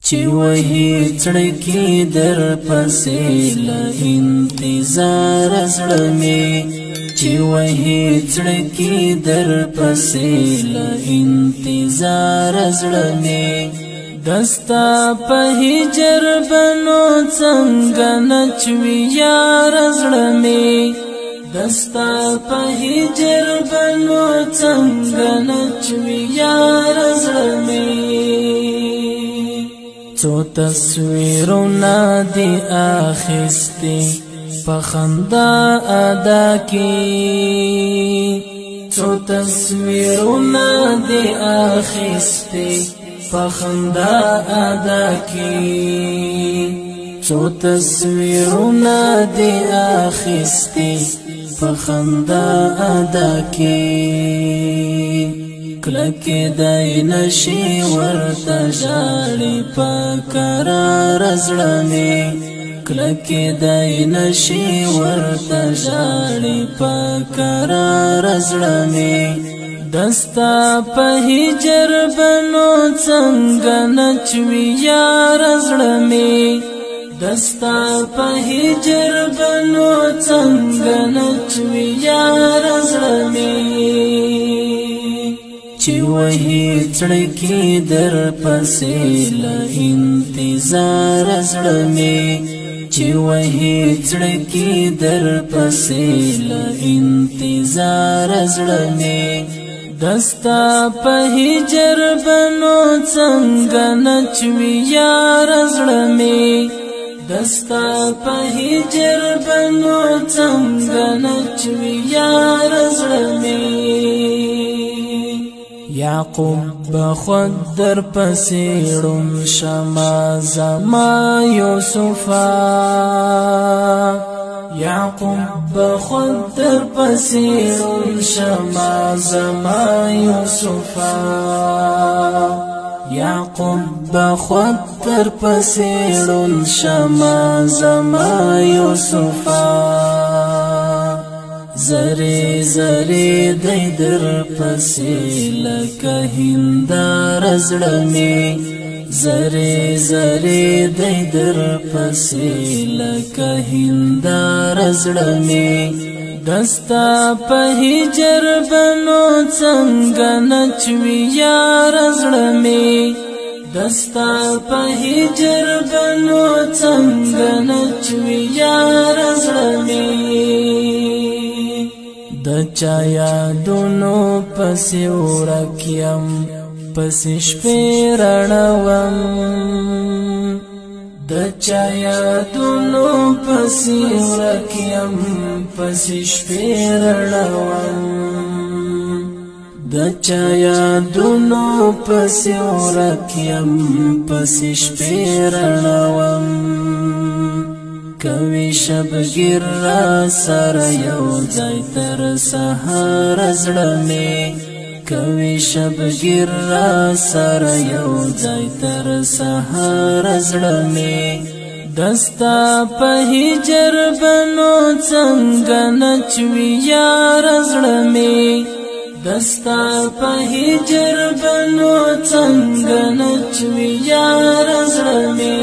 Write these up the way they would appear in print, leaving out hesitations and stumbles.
چې وهي څړکی در پسې له انتظار زړه مې چې وهي څړکی در پسې له انتظار زړه مې دستا په هجر بنو څنګه نچوي یار زړه مې دستا په هجر بنو څنګه نچوي یار زړه مې څو تصویرونه دي اخیستي په خندا ادا کې څو تصویرونه دي اخیستي په خندا ادا کې څو تصویرونه دي اخیستي په خندا ادا کې کلکه دای نشي ورته ژاړي په قرار زړه مې کلکه دای نشي ورته ژاړي په قرار زړه مې دستا په هجر بنو څنګه نچوي یار زړه مې دستا په هجر بنو څنګه نچوي یار زړه مې چې وهي څړکی در پسې له انتظار زړه مې چې وهي څړکی در پسې له انتظار زړه مې دستا په هجر بنو څنګه نچوي یار زړه مې دستا په هجر بنو څنګه نچوي یار زړه مې یعقوب بخود در پسې ړوم شما زما یوسفا یعقوب بخود در پسې ړوم شما زما یوسفا یعقوب بخود در پسې ړوم شما زما یوسفا زری زری دی در پسې لکه هندار زړه مې زری زری دی در پسې لکه هندار زړه مې دستا په هجر بنو څنګه نچوي یار زړه مې دستا په هجر بنو څنګه نچوي یار زړه مې د چا یادونو پسې ورک یم پسې شپې رڼوم د چا یادونو پسې ورک یم پسې شپې رڼوم د چا یادونو پسې ورک یم پسې شپې رڼوم کوي شبګیر را سره یو ځای تر سهار زړه مې کوي شبګیر را سره یو ځای تر سهار زړه مې دستا په هجر بنو څنګه نچوي یار زړه مې دستا په هجر بنو څنګه نچوي یار زړه مې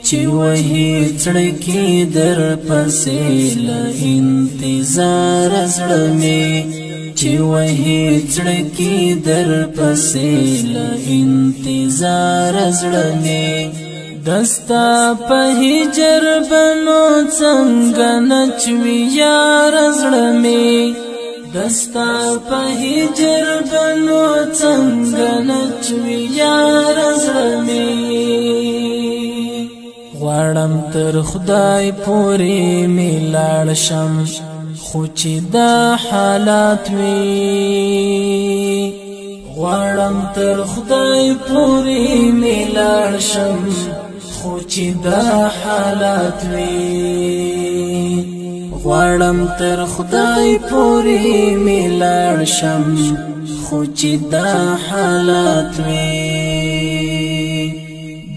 چې وهي څړکی در پسې له انتظار زړه مې چې وهي څړکی در پسې له انتظار زړه مې دستا په هجر بنو څنګه نچوي یار زړه مې دستا په هجر بنو څنګه نچوي یار زړه مې غواړم تر خدای پورې مې لاړ شم خو چې دا حالات وي غواړم تر خدای پورې مې لاړ شم خو چې دا حالات وي غواړم تر خدای پورې مې لاړ شم خو چې دا حالات وي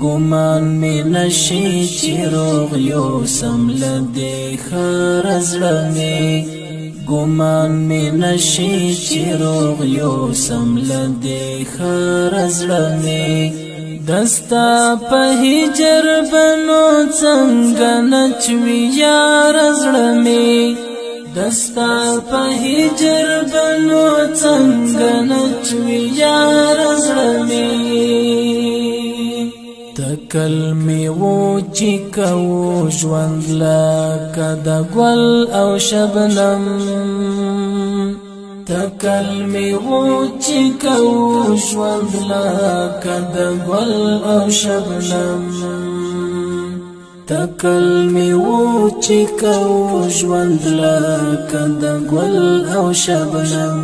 ګمان مې نشي چې روغ یو سم له دې ښار زړه مې ګمان می نشي چې روغ یو سم لدې خر زړه می دستا په هجر بنو څنګه نچوي یار زړه می دستا په هجر بنو څنګه نچوي یار زړه می تکل می وو چې کو ژوند لکه د ګل او شبنم تکل می وو چې کو ژوند لکه د ګل او شبنم تکل می وو چې کو ژوند لکه د ګل او شبنم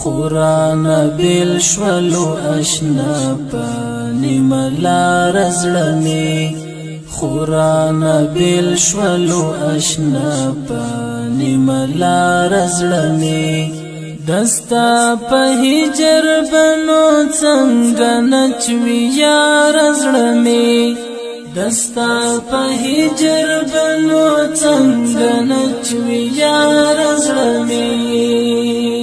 خورانه بیل شولو اشنا پانی ملار زړه می خورانه بیل شولو اشنا پانی ملار زړه می دستا په هجر بنو څنګه نچوي یار زړه می دستا په هجر بنو څنګه نچوي یار زړه می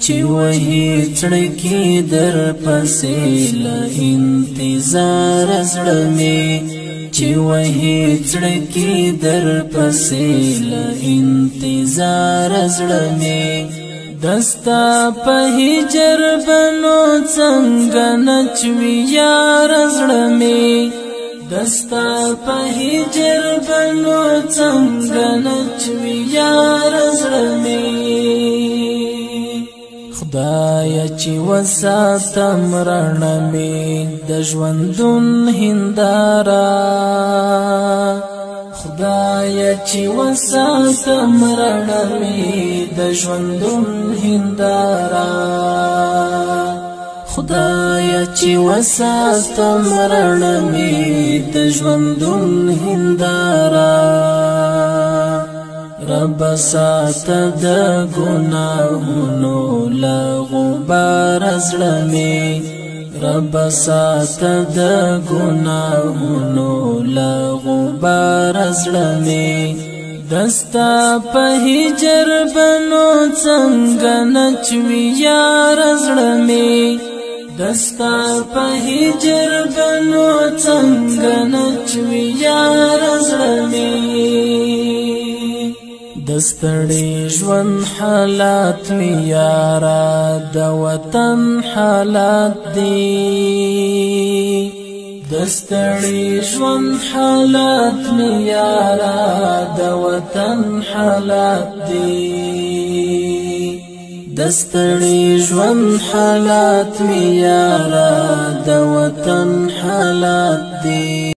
چې وਹੀ څړکی در پسې له انتظار زړه می چې وਹੀ څړکی در پسې له انتظار زړه می دستا په هجر بنو څنګه نچوي یار زړه می دستا په هجر بنو څنګه نچوي یار زړه می خدای چې وساتم رڼا می د ژوندون هندارا خدای چې وساتم رڼا می د ژوندون هندارا خدای چې وساتم رڼا می د ژوندون هندارا رب سات د ګناهونو له غبار زړه می رب سات د ګناهونو له غبار زړه می دستا په هجر بنو څنګه نچوي یار زړه می دستا په هجر بنو څنګه نچوي یار زړه می دستړي ژوند حالات می یارا د وطن حالات دی دستړي ژوند حالات می یارا د وطن حالات دی دستړي ژوند حالات می یارا د وطن حالات